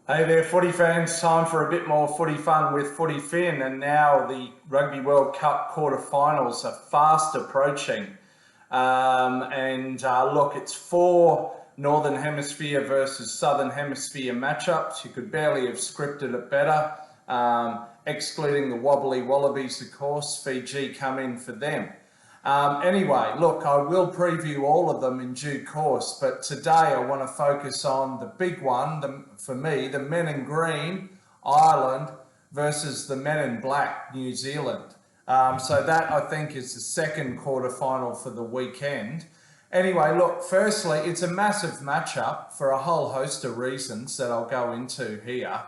Hey there, footy fans. Time for a bit more footy fun with FootyFin, and now the Rugby World Cup quarterfinals are fast approaching. Look, it's four Northern Hemisphere versus Southern Hemisphere matchups. You could barely have scripted it better, excluding the wobbly Wallabies, of course. Fiji come in for them. Anyway, look, I will preview all of them in due course, but today I want to focus on the big one, for me, the men in green, Ireland, versus the men in black, New Zealand. So that, I think, is the second quarterfinal for the weekend. Anyway, look, firstly, it's a massive matchup for a whole host of reasons that I'll go into here.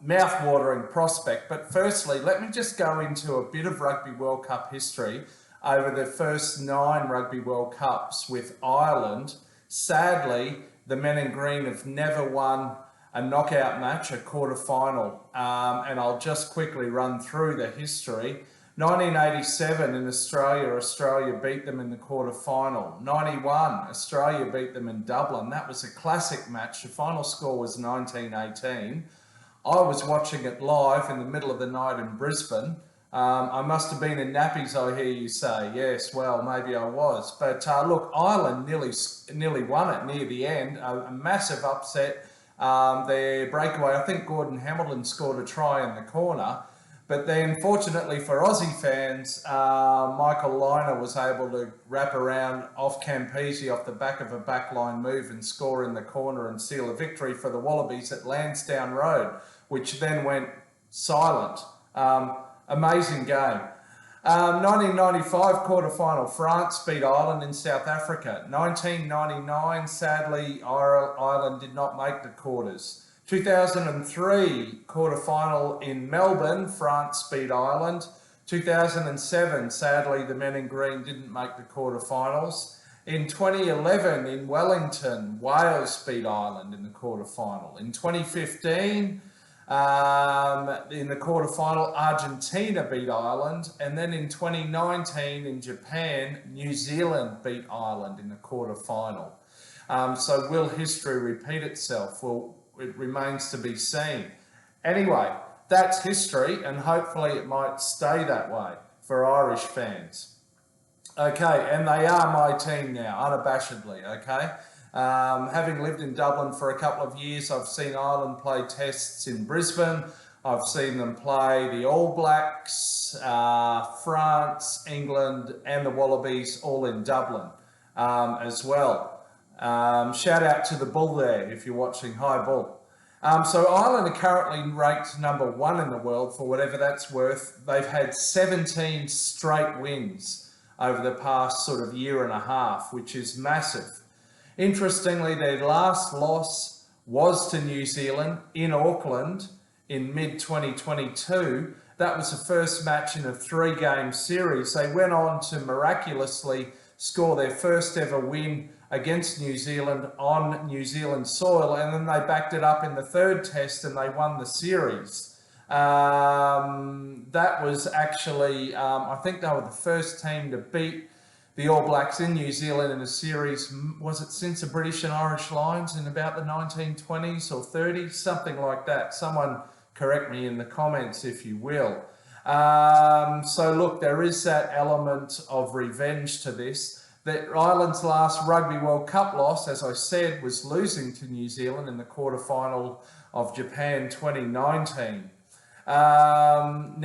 Mouth-watering prospect, but firstly, let me just go into a bit of Rugby World Cup history over the first 9 Rugby World Cups with Ireland. Sadly, the men in green have never won a knockout match, a quarter-final, and I'll just quickly run through the history. 1987 in Australia beat them in the quarter-final. 91, Australia beat them in Dublin. That was a classic match. The final score was 19-18. I was watching it live in the middle of the night in Brisbane. I must have been in nappies, I hear you say. Yes, well, maybe I was. But look, Ireland nearly won it near the end. A massive upset. Their breakaway, I think Gordon Hamilton scored a try in the corner. But then, fortunately for Aussie fans, Michael Lynagh was able to wrap around off Campese off the back of a backline move and score in the corner and seal a victory for the Wallabies at Lansdowne Road, which then went silent. Amazing game. 1995 quarterfinal, France beat Ireland in South Africa. 1999, sadly, Ireland did not make the quarters. 2003 quarterfinal in Melbourne, France beat Ireland. 2007, sadly, the men in green didn't make the quarterfinals. In 2011 in Wellington, Wales beat Ireland in the quarterfinal. In 2015, in the quarterfinal, Argentina beat Ireland. And then in 2019 in Japan, New Zealand beat Ireland in the quarterfinal. So will history repeat itself? Well, it remains to be seen. Anyway, that's history, and hopefully it might stay that way for Irish fans. Okay, and they are my team now, unabashedly, okay? Having lived in Dublin for a couple of years, I've seen Ireland play tests in Brisbane. I've seen them play the All Blacks, France, England, and the Wallabies all in Dublin as well. Shout out to the Bull there if you're watching. Hi, Bull. So Ireland are currently ranked number 1 in the world, for whatever that's worth. They've had 17 straight wins over the past sort of year and a half, which is massive. Interestingly, their last loss was to New Zealand in Auckland in mid-2022. That was the first match in a 3-game series. They went on to miraculously score their first ever win against New Zealand on New Zealand soil, and then they backed it up in the 3rd test and they won the series. That was actually, I think they were the first team to beat the All Blacks in New Zealand in a series, was it since the British and Irish Lions in about the 1920s or 30s, something like that. Someone correct me in the comments if you will. So look, there is that element of revenge to this. That Ireland's last Rugby World Cup loss, as I said, was losing to New Zealand in the quarterfinal of Japan 2019. Ireland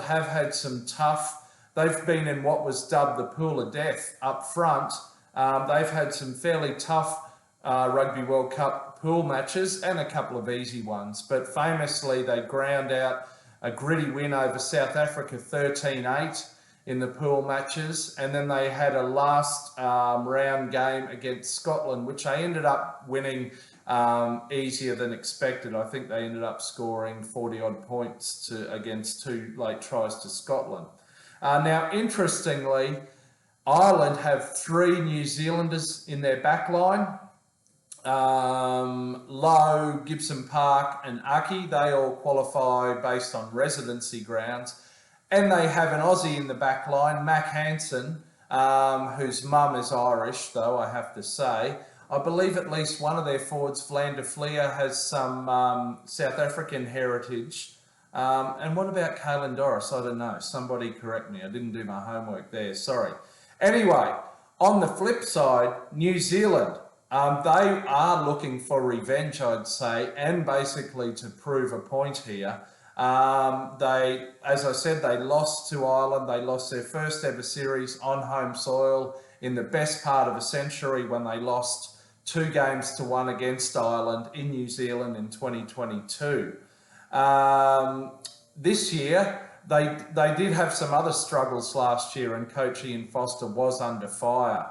have had some tough, they've been in what was dubbed the pool of death up front. They've had some fairly tough Rugby World Cup pool matches and a couple of easy ones, but famously they ground out a gritty win over South Africa 13-8 in the pool matches, and then they had a last round game against Scotland, which they ended up winning easier than expected. I think they ended up scoring 40-odd points against 2 late tries to Scotland. Now, interestingly, Ireland have 3 New Zealanders in their back line. Lowe, Gibson Park and Aki, they all qualify based on residency grounds. And they have an Aussie in the back line, Mac Hansen, whose mum is Irish, though, I have to say. I believe at least one of their forwards, Vlander Fleer, has some South African heritage. And what about Kalen Doris? I don't know. Somebody correct me. I didn't do my homework there. Sorry. Anyway, on the flip side, New Zealand. They are looking for revenge, I'd say, and basically to prove a point here. As I said, they lost to Ireland. They lost their first ever series on home soil in the best part of a century when they lost 2-1 against Ireland in New Zealand in 2022. This year, they did have some other struggles last year, and coach Ian Foster was under fire.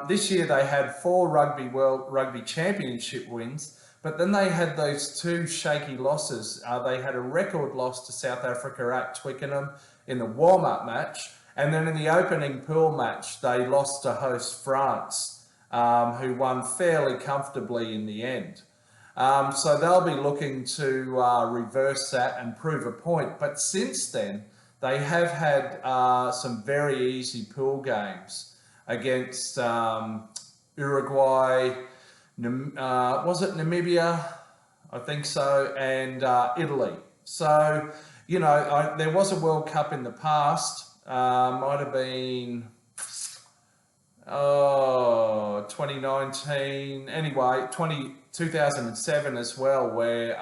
This year they had 4 Rugby Championship wins, but then they had those 2 shaky losses. They had a record loss to South Africa at Twickenham in the warm-up match, and then in the opening pool match they lost to host France, who won fairly comfortably in the end. So they'll be looking to reverse that and prove a point. But since then, they have had some very easy pool games against Uruguay, was it Namibia? I think so, and Italy. So, you know, there was a World Cup in the past, might have been 2019, anyway, 2007 as well, where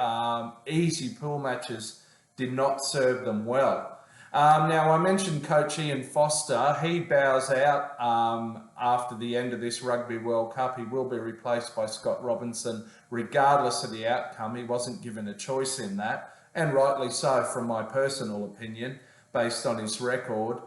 easy pool matches did not serve them well. Now, I mentioned coach Ian Foster. He bows out after the end of this Rugby World Cup. He will be replaced by Scott Robinson, regardless of the outcome. He wasn't given a choice in that, and rightly so from my personal opinion, based on his record.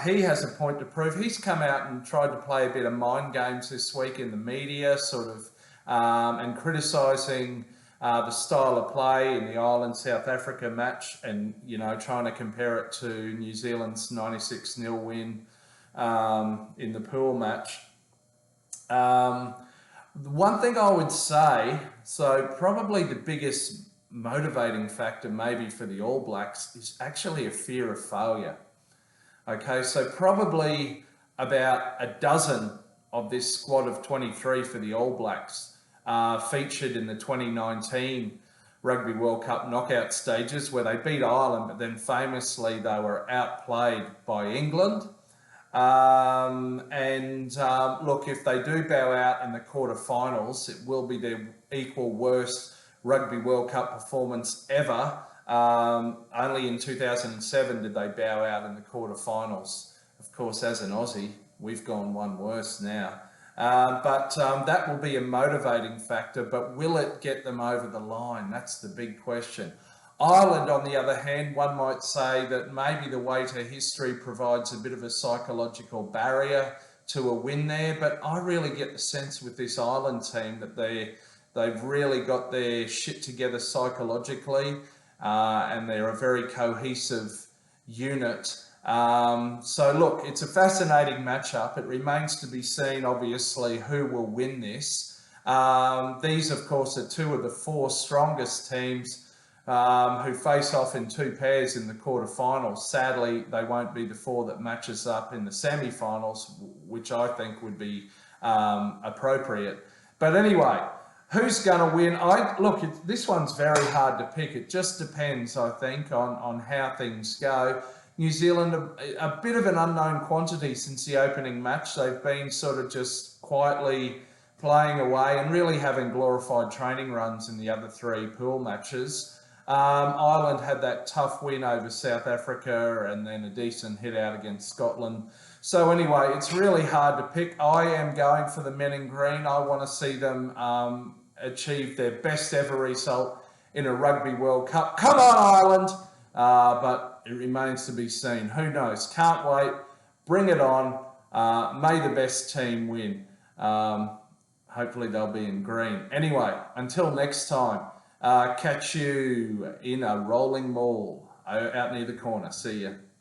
He has a point to prove. He's come out and tried to play a bit of mind games this week in the media, sort of, and criticising the style of play in the Ireland-South Africa match, and, you know, trying to compare it to New Zealand's 96-0 win in the pool match. One thing I would say, so probably the biggest motivating factor maybe for the All Blacks is actually a fear of failure. Okay, so probably about a dozen of this squad of 23 for the All Blacks featured in the 2019 Rugby World Cup knockout stages, where they beat Ireland, but then famously they were outplayed by England. Look, if they do bow out in the quarterfinals, it will be their equal worst Rugby World Cup performance ever. Only in 2007 did they bow out in the quarterfinals. Of course, as an Aussie, we've gone one worse now. That will be a motivating factor, but will it get them over the line? That's the big question. Ireland, on the other hand, one might say that maybe the weight of history provides a bit of a psychological barrier to a win there, but I really get the sense with this Ireland team that they've really got their shit together psychologically, and they're a very cohesive unit. So look, it's a fascinating matchup. It remains to be seen, obviously, who will win this. These, of course, are 2 of the 4 strongest teams who face off in 2 pairs in the quarterfinals. Sadly, they won't be the 4 that matches up in the semi-finals, which I think would be appropriate. But anyway, who's going to win? Look, this one's very hard to pick. It just depends, I think, on how things go. New Zealand, a bit of an unknown quantity since the opening match. They've been sort of just quietly playing away and really having glorified training runs in the other 3 pool matches. Ireland had that tough win over South Africa and then a decent hit out against Scotland. So anyway, it's really hard to pick. I am going for the men in green. I want to see them achieve their best ever result in a Rugby World Cup. Come on, Ireland! But it remains to be seen. Who knows? Can't wait. Bring it on. May the best team win. Hopefully they'll be in green. Anyway, until next time, catch you in a rolling mall out near the corner. See ya.